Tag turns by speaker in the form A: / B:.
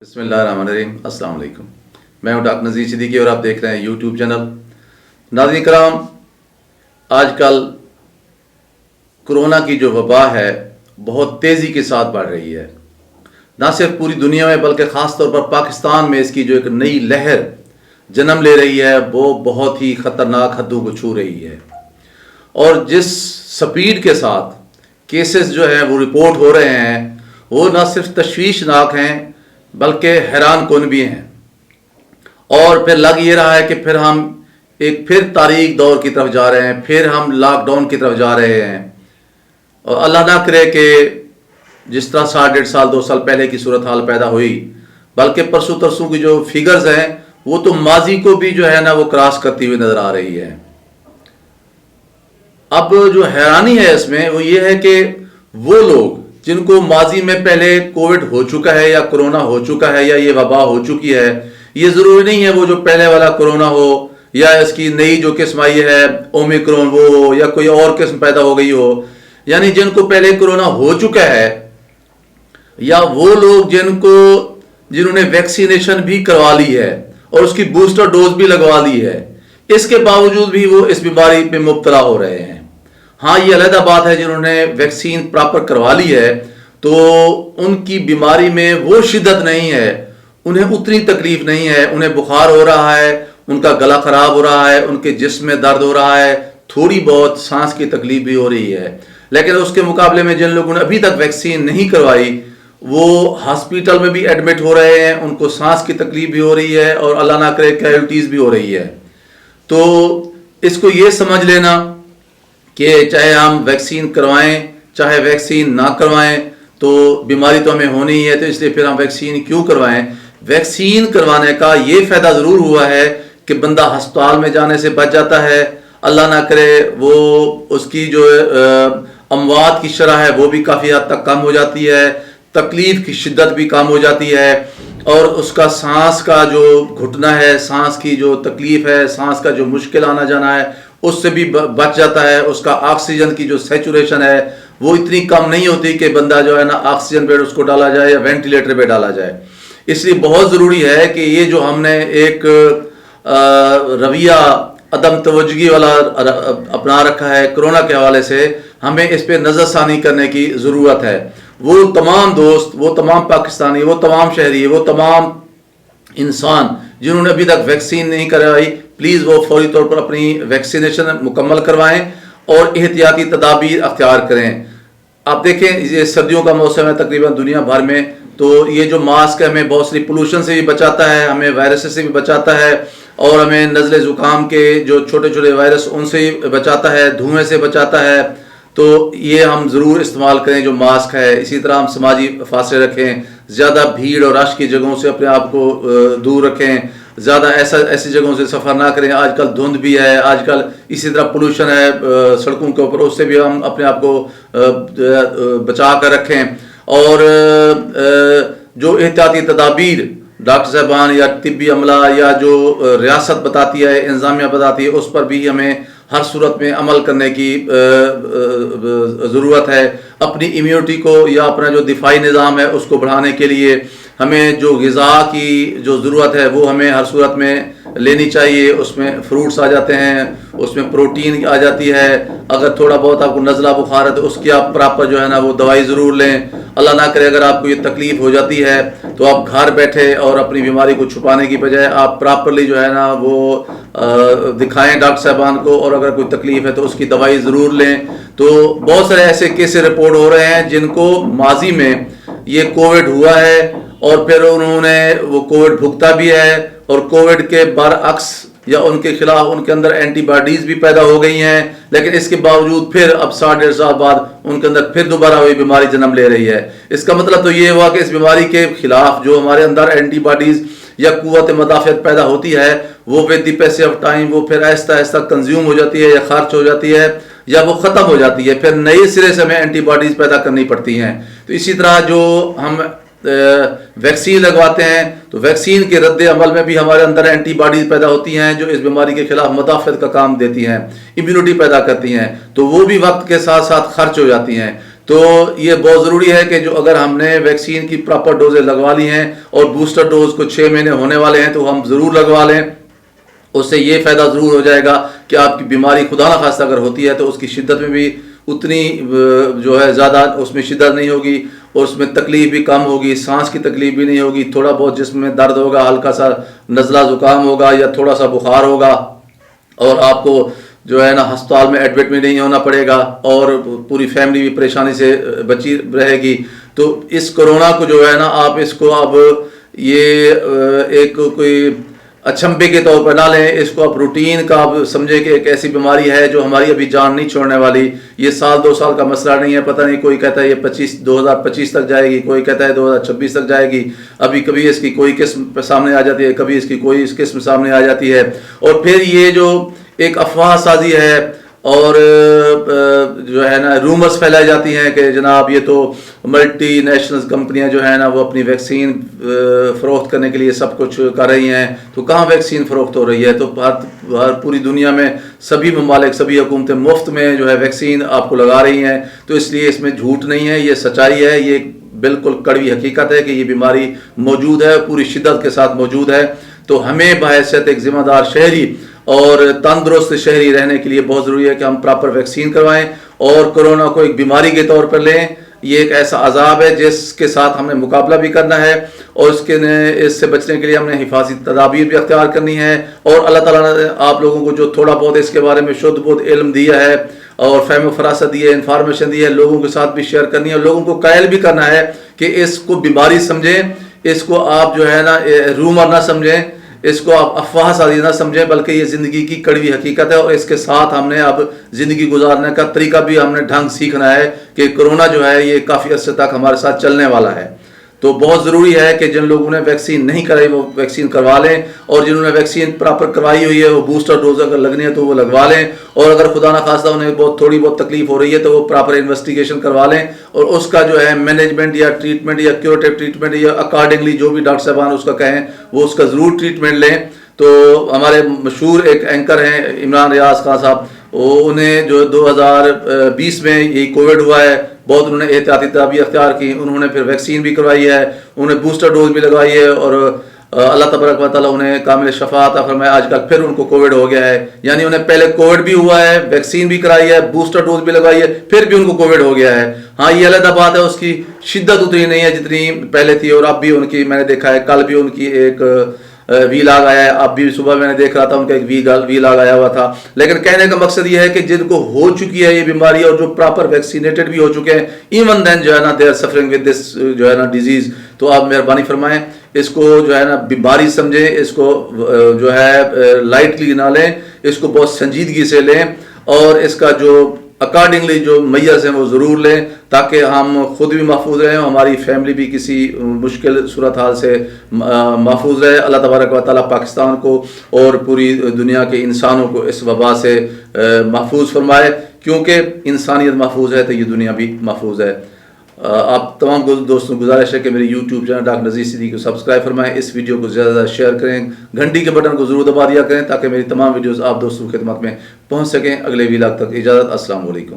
A: بسم اللہ الرحمن الرحیم۔ السلام علیکم، میں ہوں ڈاکٹر نذیر صدیقی اور آپ دیکھ رہے ہیں یوٹیوب چینل۔ ناظرین کرام، آج کل کرونا کی جو وبا ہے بہت تیزی کے ساتھ بڑھ رہی ہے، نہ صرف پوری دنیا میں بلکہ خاص طور پر پاکستان میں اس کی جو ایک نئی لہر جنم لے رہی ہے وہ بہت ہی خطرناک حدوں کو چھو رہی ہے، اور جس سپیڈ کے ساتھ کیسز جو ہیں وہ رپورٹ ہو رہے ہیں وہ نہ صرف تشویشناک ہیں بلکہ حیران کن بھی ہیں، اور پھر لگ یہ رہا ہے کہ پھر ہم پھر تاریک دور کی طرف جا رہے ہیں، پھر ہم لاک ڈاؤن کی طرف جا رہے ہیں، اور اللہ نہ کرے کہ جس طرح 1.5 سال 2 سال پہلے کی صورتحال پیدا ہوئی، بلکہ پرسوں ترسوں کی جو فیگرز ہیں وہ تو ماضی کو بھی جو ہے نا وہ کراس کرتی ہوئی نظر آ رہی ہے۔ اب جو حیرانی ہے اس میں وہ یہ ہے کہ وہ لوگ جن کو ماضی میں پہلے کووڈ ہو چکا ہے یا کرونا ہو چکا ہے یا یہ وبا ہو چکی ہے، یہ ضروری نہیں ہے وہ جو پہلے والا کرونا ہو یا اس کی نئی جو قسم آئی ہے اومیکرون وہ ہو یا کوئی اور قسم پیدا ہو گئی ہو، یعنی جن کو پہلے کرونا ہو چکا ہے یا وہ لوگ جنہوں نے ویکسینیشن بھی کروا لی ہے اور اس کی بوسٹر ڈوز بھی لگوا لی ہے، اس کے باوجود بھی وہ اس بیماری پہ مبتلا ہو رہے ہیں۔ ہاں، یہ علیحدہ بات ہے جنہوں نے ویکسین پراپر کروا لی ہے تو ان کی بیماری میں وہ شدت نہیں ہے، انہیں اتنی تکلیف نہیں ہے، انہیں بخار ہو رہا ہے، ان کا گلا خراب ہو رہا ہے، ان کے جسم میں درد ہو رہا ہے، تھوڑی بہت سانس کی تکلیف بھی ہو رہی ہے، لیکن اس کے مقابلے میں جن لوگوں نے ابھی تک ویکسین نہیں کروائی وہ ہاسپیٹل میں بھی ایڈمٹ ہو رہے ہیں، ان کو سانس کی تکلیف بھی ہو رہی ہے اور اللہ نہ کرے کیجولٹیز بھی ہو رہی ہے۔ تو اس کو یہ سمجھ لینا کہ چاہے ہم ویکسین کروائیں چاہے ویکسین نہ کروائیں تو بیماری تو ہمیں ہونی ہی ہے، تو اس لیے پھر ہم ویکسین کیوں کروائیں۔ ویکسین کروانے کا یہ فائدہ ضرور ہوا ہے کہ بندہ ہسپتال میں جانے سے بچ جاتا ہے، اللہ نہ کرے وہ اس کی جو اموات کی شرح ہے وہ بھی کافی حد تک کم ہو جاتی ہے، تکلیف کی شدت بھی کم ہو جاتی ہے، اور اس کا سانس کا جو گھٹنا ہے، سانس کی جو تکلیف ہے، سانس کا جو مشکل آنا جانا ہے اس سے بھی بچ جاتا ہے، اس کا آکسیجن کی جو سیچوریشن ہے وہ اتنی کم نہیں ہوتی کہ بندہ جو ہے نا آکسیجن بیڈ اس کو ڈالا جائے یا وینٹیلیٹر پہ ڈالا جائے۔ اس لیے بہت ضروری ہے کہ یہ جو ہم نے ایک رویہ عدم توجہی والا اپنا رکھا ہے کرونا کے حوالے سے، ہمیں اس پہ نظر ثانی کرنے کی ضرورت ہے۔ وہ تمام دوست، وہ تمام پاکستانی، وہ تمام شہری، وہ تمام انسان جنہوں نے ابھی تک ویکسین نہیں کروائی، پلیز وہ فوری طور پر اپنی ویکسینیشن مکمل کروائیں اور احتیاطی تدابیر اختیار کریں۔ آپ دیکھیں یہ سردیوں کا موسم ہے تقریباً دنیا بھر میں، تو یہ جو ماسک ہے ہمیں بہت ساری پولوشن سے بھی بچاتا ہے، ہمیں وائرس سے بھی بچاتا ہے، اور ہمیں نزلے زکام کے جو چھوٹے چھوٹے وائرس ان سے بچاتا ہے، دھوئیں سے بچاتا ہے، تو یہ ہم ضرور استعمال کریں جو ماسک ہے۔ اسی طرح ہم سماجی فاصلے رکھیں، زیادہ بھیڑ اور رش کی جگہوں سے اپنے آپ کو دور رکھیں، زیادہ ایسی جگہوں سے سفر نہ کریں۔ آج کل دھند بھی ہے، آج کل اسی طرح پولوشن ہے سڑکوں کے اوپر، اس سے بھی ہم اپنے آپ کو بچا کر رکھیں، اور جو احتیاطی تدابیر ڈاکٹر صاحبان یا طبی عملہ یا جو ریاست بتاتی ہے، انتظامیہ بتاتی ہے، اس پر بھی ہمیں ہر صورت میں عمل کرنے کی ضرورت ہے۔ اپنی امیونٹی کو یا اپنا جو دفاعی نظام ہے اس کو بڑھانے کے لیے ہمیں جو غذا کی جو ضرورت ہے وہ ہمیں ہر صورت میں لینی چاہیے۔ اس میں فروٹس آ جاتے ہیں، اس میں پروٹین آ جاتی ہے، اگر تھوڑا بہت آپ کو نزلہ بخار ہے تو اس کی آپ پراپر جو ہے نا وہ دوائی ضرور لیں۔ اللہ نہ کرے اگر آپ کو یہ تکلیف ہو جاتی ہے تو آپ گھر بیٹھے اور اپنی بیماری کو چھپانے کی بجائے آپ پراپرلی جو ہے نا وہ دکھائیں ڈاکٹر صاحبان کو، اور اگر کوئی تکلیف ہے تو اس کی دوائی ضرور لیں۔ تو بہت سارے ایسے کیسز رپورٹ ہو رہے ہیں جن کو ماضی میں یہ کووڈ ہوا ہے اور پھر انہوں نے وہ کووڈ بھگتا بھی ہے، اور کووڈ کے برعکس یا ان کے خلاف ان کے اندر اینٹی باڈیز بھی پیدا ہو گئی ہیں، لیکن اس کے باوجود پھر اب 1.5 سال بعد ان کے اندر پھر دوبارہ وہی بیماری جنم لے رہی ہے۔ اس کا مطلب تو یہ ہوا کہ اس بیماری کے خلاف جو ہمارے اندر اینٹی باڈیز یا قوت مدافعت پیدا ہوتی ہے وہ with the piece of time وہ پھر آہستہ آہستہ کنزیوم ہو جاتی ہے یا خرچ ہو جاتی ہے یا وہ ختم ہو جاتی ہے، پھر نئے سرے سے ہمیں اینٹی باڈیز پیدا کرنی پڑتی ہیں۔ تو اسی طرح جو ہم ویکسین لگواتے ہیں تو ویکسین کے رد عمل میں بھی ہمارے اندر اینٹی باڈیز پیدا ہوتی ہیں جو اس بیماری کے خلاف مدافعت کا کام دیتی ہیں، امیونٹی پیدا کرتی ہیں، تو وہ بھی وقت کے ساتھ ساتھ خرچ ہو جاتی ہیں۔ تو یہ بہت ضروری ہے کہ جو اگر ہم نے ویکسین کی پراپر ڈوزیں لگوا لی ہیں اور بوسٹر ڈوز کو 6 مہینے ہونے والے ہیں تو ہم ضرور لگوا لیں. اس سے یہ فائدہ ضرور ہو جائے گا کہ آپ کی بیماری خدا نہ خواستہ اگر ہوتی ہے تو اس کی شدت میں بھی اتنی جو ہے زیادہ اس میں شدت نہیں ہوگی اور اس میں تکلیف بھی کم ہوگی, سانس کی تکلیف بھی نہیں ہوگی, تھوڑا بہت جسم میں درد ہوگا, ہلکا سا نزلہ زکام ہوگا یا تھوڑا سا بخار ہوگا اور آپ کو جو ہے نا ہسپتال میں ایڈمٹ بھی نہیں ہونا پڑے گا اور پوری فیملی بھی پریشانی سے بچی رہے گی. تو اس کرونا کو جو ہے نا آپ اس کو اب یہ ایک کوئی اچھمبے کے طور پر نہ لیں, اس کو آپ روٹین کا آپ سمجھیں کہ ایک ایسی بیماری ہے جو ہماری ابھی جان نہیں چھوڑنے والی. یہ سال 2 سال کا مسئلہ نہیں ہے, پتہ نہیں کوئی کہتا ہے یہ 2025 تک جائے گی, کوئی کہتا ہے 2026 تک جائے گی. ابھی کبھی اس کی کوئی قسم سامنے آ جاتی ہے, کبھی اس کی کوئی قسم سامنے آ جاتی ہے. اور پھر یہ جو ایک افواہ سازی ہے اور جو ہے نا رومرز پھیلائی جاتی ہیں کہ جناب یہ تو ملٹی نیشنل کمپنیاں جو ہیں نا وہ اپنی ویکسین فروخت کرنے کے لیے سب کچھ کر رہی ہیں. تو کہاں ویکسین فروخت ہو رہی ہے؟ تو ہر پوری دنیا میں سبھی ممالک, سبھی حکومتیں مفت میں جو ہے ویکسین آپ کو لگا رہی ہیں. تو اس لیے اس میں جھوٹ نہیں ہے, یہ سچائی ہے, یہ بالکل کڑوی حقیقت ہے کہ یہ بیماری موجود ہے, پوری شدت کے ساتھ موجود ہے. تو ہمیں بحیثیت ایک ذمہ دار شہری اور تندرست شہری رہنے کے لیے بہت ضروری ہے کہ ہم پراپر ویکسین کروائیں اور کرونا کو ایک بیماری کے طور پر لیں. یہ ایک ایسا عذاب ہے جس کے ساتھ ہم نے مقابلہ بھی کرنا ہے اور اس سے بچنے کے لیے ہم نے حفاظتی تدابیر بھی اختیار کرنی ہے. اور اللہ تعالیٰ نے آپ لوگوں کو جو تھوڑا بہت اس کے بارے میں شدھ بہت علم دیا ہے اور فہم و فراست دی ہے, انفارمیشن دی ہے, لوگوں کے ساتھ بھی شیئر کرنی ہے اور لوگوں کو قائل بھی کرنا ہے کہ اس کو بیماری سمجھیں, اس کو آپ جو ہے نا رومر نہ سمجھیں, اس کو آپ افواہ سازی نہ سمجھیں, بلکہ یہ زندگی کی کڑوی حقیقت ہے. اور اس کے ساتھ ہم نے اب زندگی گزارنے کا طریقہ بھی ہم نے ڈھنگ سیکھنا ہے کہ کرونا جو ہے یہ کافی عرصے تک ہمارے ساتھ چلنے والا ہے. تو بہت ضروری ہے کہ جن لوگوں نے ویکسین نہیں کرائی وہ ویکسین کروا لیں, اور جنہوں نے ویکسین پراپر کروائی ہوئی ہے وہ بوسٹر ڈوز اگر لگنی ہے تو وہ لگوا لیں, اور اگر خدا نہ خواستہ انہیں تھوڑی بہت تکلیف ہو رہی ہے تو وہ پراپر انویسٹیگیشن کروا لیں اور اس کا جو ہے مینجمنٹ یا ٹریٹمنٹ یا کیوریٹیو ٹریٹمنٹ یا اکارڈنگلی جو بھی ڈاکٹر صاحبان اس کا کہیں وہ اس کا ضرور ٹریٹمنٹ لیں. تو ہمارے مشہور ایک اینکر ہیں عمران ریاض خان صاحب, وہ انہیں جو 2020 میں یہ کووڈ ہوا ہے بہت انہوں نے احتیاطی تدابیر اختیار کی, انہوں نے پھر ویکسین بھی کروائی ہے, انہوں نے بوسٹر ڈوز بھی لگوائی ہے اور اللہ تبارک و تعالیٰ انہیں کامل شفا عطا فرمائے. آج کل پھر ان کو کووڈ ہو گیا ہے, یعنی انہیں پہلے کووڈ بھی ہوا ہے, ویکسین بھی کرائی ہے, بوسٹر ڈوز بھی لگوائی ہے, پھر بھی ان کو کووڈ ہو گیا ہے. ہاں یہ علیحدہ بات ہے, اس کی شدت اتنی نہیں ہے جتنی پہلے تھی, اور اب بھی ان کی میں نے دیکھا ہے, کل بھی ان کی ایک وی لاگ آیا ہے, اب بھی صبح میں نے دیکھ رہا تھا ان کا ایک وی لاگ آیا ہوا تھا. لیکن کہنے کا مقصد یہ ہے کہ جن کو ہو چکی ہے یہ بیماری اور جو پراپر ویکسینیٹڈ بھی ہو چکے ہیں, ایون دین جو ہے نا they are suffering with this جو ہے نا ڈیزیز, تو آپ مہربانی فرمائیں اس کو جو ہے نا بیماری سمجھیں, اس کو جو ہے لائٹلی نہ لیں, اس کو بہت سنجیدگی سے لیں اور اس کا جو اکارڈنگلی جو میئرز ہیں وہ ضرور لیں تاکہ ہم خود بھی محفوظ رہیں, ہماری فیملی بھی کسی مشکل صورتحال سے محفوظ رہے. اللہ تبارک و تعالیٰ پاکستان کو اور پوری دنیا کے انسانوں کو اس وبا سے محفوظ فرمائے, کیونکہ انسانیت محفوظ ہے تو یہ دنیا بھی محفوظ ہے. آپ تمام دوستوں کو گزارش ہے کہ میری YouTube channel doctor Nazir Siddiqui کو سبسکرائب فرمائیں, اس ویڈیو کو زیادہ سے زیادہ شیئر کریں, گھنٹی کے بٹن کو ضرور دبا دیا کریں تاکہ میری تمام ویڈیوز آپ دوستوں کی خدمت میں پہنچ سکیں. اگلے ویلاگ تک اجازت, السلام علیکم.